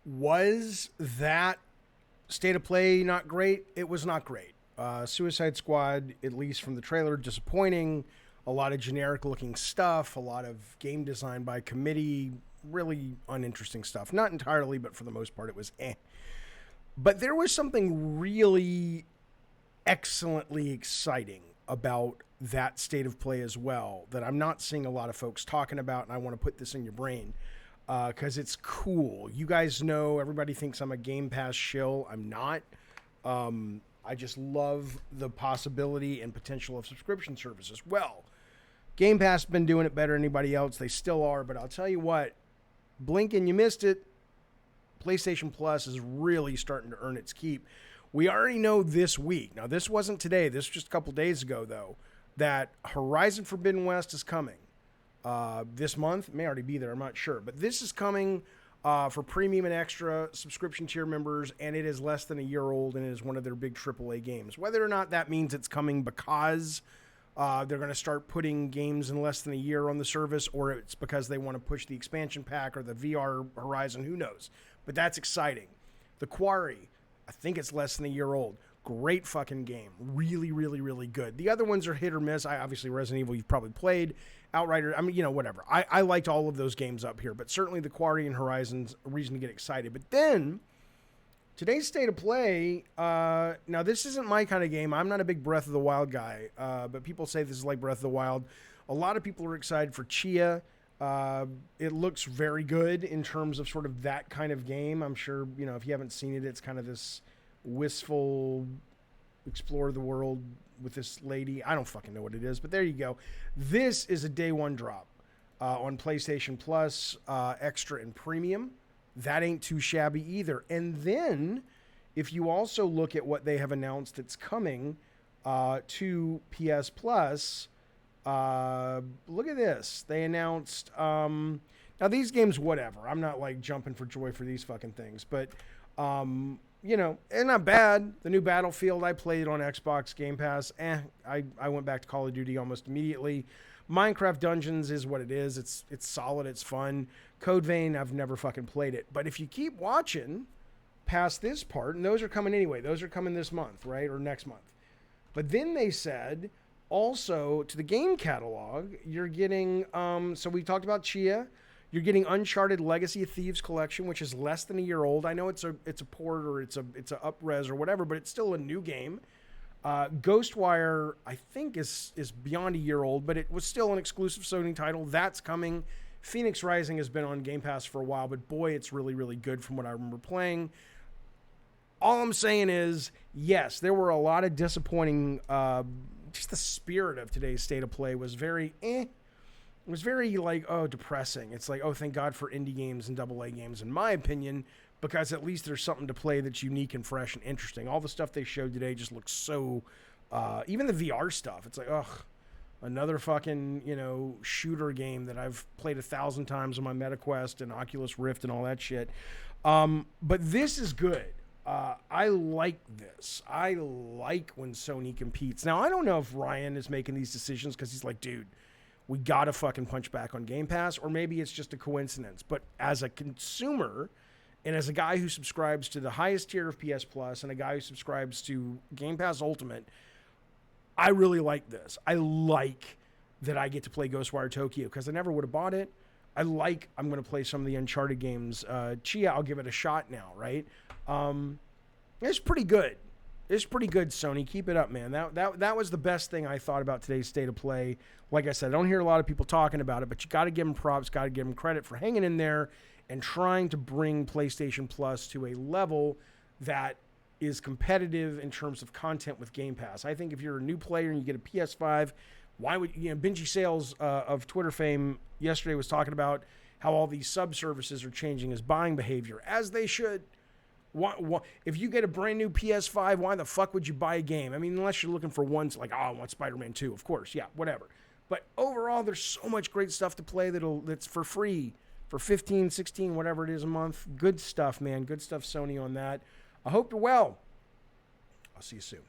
Was that state of play not great? It was not great. Suicide Squad, at least from the trailer, disappointing. A lot of generic looking stuff, a lot of game design by committee, really uninteresting stuff. Not entirely, but for the most part, it was eh. But there was something really excellently exciting about that state of play as well that I'm not seeing a lot of folks talking about, and I want to put this in your brain because it's cool. You guys know, everybody thinks I'm a Game Pass shill. I'm not. I just love the possibility and potential of subscription services. Well, Game Pass has been doing it better than anybody else. They still are, but I'll tell you what, blink and you missed it. PlayStation Plus is really starting to earn its keep. We already know this week. Now, this wasn't today. This was just a couple days ago, though, that Horizon Forbidden West is coming. This month. It may already be there. I'm not sure. But this is coming for premium and extra subscription tier members, and it is less than a year old, and it is one of their big AAA games. Whether or not that means it's coming because they're going to start putting games in less than a year on the service, or it's because they want to push the expansion pack or the VR Horizon, who knows. But that's exciting. The Quarry, I think it's less than a year old. Great fucking game. Really, really, really good. The other ones are hit or miss. Obviously, Resident Evil you've probably played. Outrider, I mean, whatever. I liked all of those games up here, but certainly the Quarry and Horizon's a reason to get excited. But then, today's state of play, now this isn't my kind of game. I'm not a big Breath of the Wild guy, but people say this is like Breath of the Wild. A lot of people are excited for Chia. It looks very good in terms of sort of that kind of game. I'm sure, if you haven't seen it, it's kind of this wistful explore the world with this lady. I don't fucking know what it is, but there you go. This is a day one drop on PlayStation Plus, Extra and Premium. That ain't too shabby either. And then if you also look at what they have announced it's coming to PS Plus, look at this. They announced, now these games, whatever. I'm not like jumping for joy for these fucking things, but they're not bad. The new Battlefield, I played on Xbox Game Pass. I went back to Call of Duty almost immediately. Minecraft Dungeons is what it is. It's solid. It's fun. Code Vein, I've never fucking played it. But if you keep watching past this part, and those are coming anyway. Those are coming this month, right? Or next month. But then they said, also, to the game catalog, you're getting, so we talked about Chia. You're getting Uncharted Legacy of Thieves Collection, which is less than a year old. I know it's a port or it's a up-res or whatever, but it's still a new game. Ghostwire, I think, is beyond a year old, but it was still an exclusive Sony title. That's coming. Phoenix Rising has been on Game Pass for a while, but boy, it's really, really good from what I remember playing. All I'm saying is, yes, there were a lot of disappointing, just the spirit of today's state of play was very It was very depressing. It's like, oh, thank God for indie games and AA games, in my opinion, because at least there's something to play that's unique and fresh and interesting. All the stuff they showed today just looks so, even the VR stuff. It's like, ugh, another fucking, shooter game that I've played 1,000 times on my MetaQuest and Oculus Rift and all that shit. But this is good. I like this. I like when Sony competes. Now, I don't know if Ryan is making these decisions because he's like, dude, we got to fucking punch back on Game Pass, or maybe it's just a coincidence. But as a consumer and as a guy who subscribes to the highest tier of PS Plus and a guy who subscribes to Game Pass Ultimate, I really like this. I like that I get to play Ghostwire Tokyo because I never would have bought it. I'm going to play some of the Uncharted games. Chia, I'll give it a shot now, right? It's pretty good. It's pretty good, Sony. Keep it up, man. That was the best thing I thought about today's state of play. Like I said, I don't hear a lot of people talking about it, but you got to give them props, got to give them credit for hanging in there and trying to bring PlayStation Plus to a level that is competitive in terms of content with Game Pass. I think if you're a new player and you get a PS5, why would Benji Sales of Twitter fame yesterday was talking about how all these sub-services are changing his buying behavior, as they should. Why, if you get a brand new PS5, why the fuck would you buy a game? I mean, unless you're looking for one, like, oh, I want Spider-Man 2, of course, yeah, whatever. But overall, there's so much great stuff to play that's for free for 15, 16, whatever it is a month. Good stuff, man. Good stuff, Sony, on that. I hope you're well. I'll see you soon.